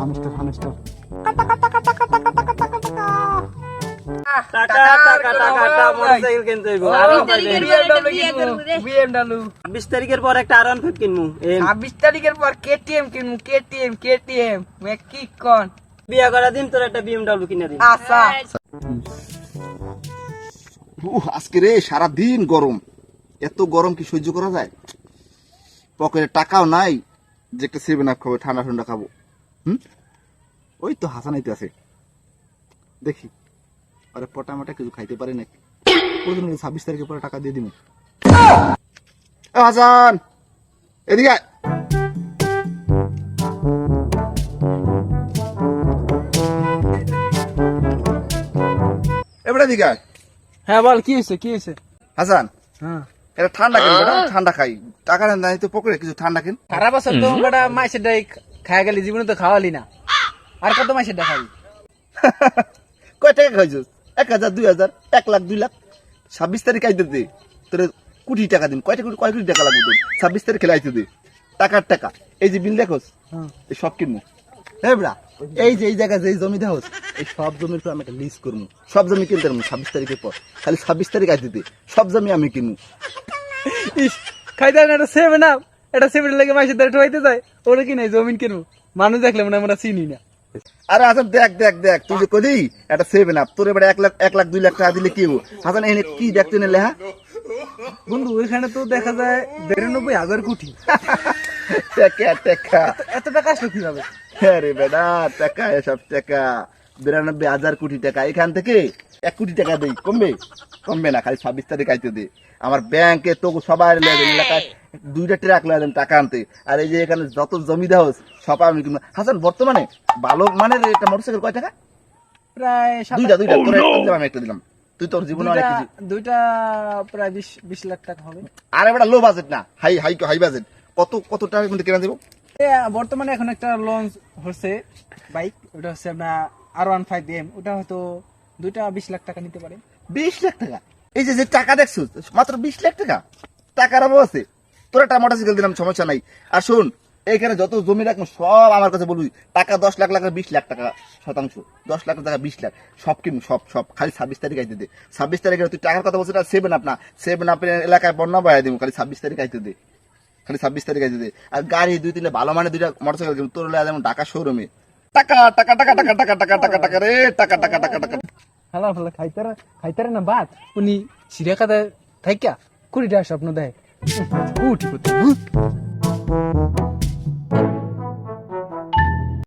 Hamster hamster টাকা টাকা টাকা মোটরসাইকেল কিনতে হইব আরাম পাইবে বিএমডব্লিউ 20 তারিখের পর একটা আরাম ফিট কিনমু 26 তারিখের পর কেটিএম কিনবো কেটিএম মে কি কোন বিয়া করার দিন তোর একটা বিএমডব্লিউ কিনে দিই আচ্ছা আজকে রে সারাদিন গরম, এত গরম কি সহ্য করা যায়? পকেটে টাকাও নাই যে একটা 7 আপ খাবো, ঠান্ডা ঠান্ডা খাবো। ওই তো হাসানাইতে আছে, দেখি আরে পটামাটা কিছু খাইতে পারে নাকি। 26 তারিখের পরে টাকা দিয়ে দিব। হাসান এদিকে আয়। এবারে এদিকে আয়। হ্যাঁ বল কি হয়েছে হাসান হ্যাঁ এটা ঠান্ডা কিন বেটা, ঠান্ডা খাই, টাকা নাই তো পকেটে কিছু ঠান্ডা কিন। সারা বছর তো বেটা মাইসের ডাই খায় গেলি, জীবনে তো খাওয়ালি না, আর কত মাইসের ডাই খাবি? কয় টাকা খাইছিস? 1000, 2000, 1 লাখ, 2 লাখ। 26 তারিখ আইতে দে, তোর কোটি টাকা দিন। কয় কোটি টাকা লাগবে তোর? 26 তারিখ খেলে আইতে দে, টাকার টাকা। এই যে বিল দেখোস, এই সব কিনবো। হে ব্রা, এই যে এই জায়গায় যে জমি দেখোস, এই সব জমির আমি একটা লিস্ট করবো। সব জমি কিনতে পারবো 26 তারিখের পর। খালি 26 তারিখ আইতে দে, সব জমি আমি কিনবো। ইস খাইতে না, এটা সেভেন আপ, এটা সেভেন লাগে মাইসের ডাই ঠোয়াইতে যায়, ওরা কি নাই জমিন কিনবো। মানুষ দেখলে মনে হয় আমরা চিনি না। আরে হাসান দেখ তুই যে কদি একটা 7 আপ, তোর এবারে 1 লাখ 2 লাখ টাকা দিলে কি হবো? হাসান এনে কি দেখতে না লেহা? বন্ধু ওইখানে তো দেখা যায় 92,000 কোটি। টাকা এত টাকা আসলো কিভাবে? আরে বেটা, টাকা এসব টাকা 92,000 কোটি টাকা। এখান থেকে 1 কোটি টাকা দেই, কমবে না। খালি 26 তারিখ আইতে দে। আমার ব্যাংকে তো সবাই এলাকায় 2টা ট্রাক লাগে টাকা আনতে। আর এই যে এখানে যত জমি দেওয়া সব আমি কিনবো। হাসান বর্তমানে ভালো মানের একটা মোটরসাইকেল কয় টাকা? প্রায় দুইটা তোর আমি একটা দিলাম। তুই তোর জীবনে অনেক কিছু। দুইটা প্রায় 20 লাখ টাকা হবে। আরে বেটা লো বাজেট না, হাই বাজেট। কত টাকার মধ্যে কেনা দেবো? বর্তমানে এখন একটা লঞ্চ হচ্ছে বাইক, ওটা হচ্ছে আপনার R15M, ওটা হয়তো দুইটা 20 লাখ টাকা নিতে পারে। 20 লাখ টাকা? এই যে টাকা দেখছো মাত্র 20 লাখ টাকা। টাকার অভাব আছে? তোর একটা মোটরসাইকেল দিলাম, সমস্যা নাই। আর শোন, এইখানে যত জমি রাখবো সব আমার কাছে বলবি। টাকা 10 লাখ লাখ 20 লাখ টাকা শতাংশ, 10 লাখ টাকা 20 লাখ সব কিনবো, সব খালি 26 তারিখ আইতে দে। 26 তারিখে তুই টাকার কথা বলছিস, 7 আপ না, 7 আপের এলাকায় বন্যা বয়া দিব। খালি 26 তারিখ আইতে দে, খালি 26 তারিখ আইতে দে। আর গাড়ি 2-3 ভালো মানে 2টা মোটরসাইকেল কিনবো তোর লাগে, যেমন ঢাকা শোরুমে। টাকা টাকা টাকা টাকা টাকা টাকা টাকা টাকা রে, টাকা টাকা টাকা টাকা। হ্যালো হ্যালো খাইতারে না বাদ, উনি সিরিয়া কাদা থাইকা কুড়িটা স্বপ্ন দেয়। উঠি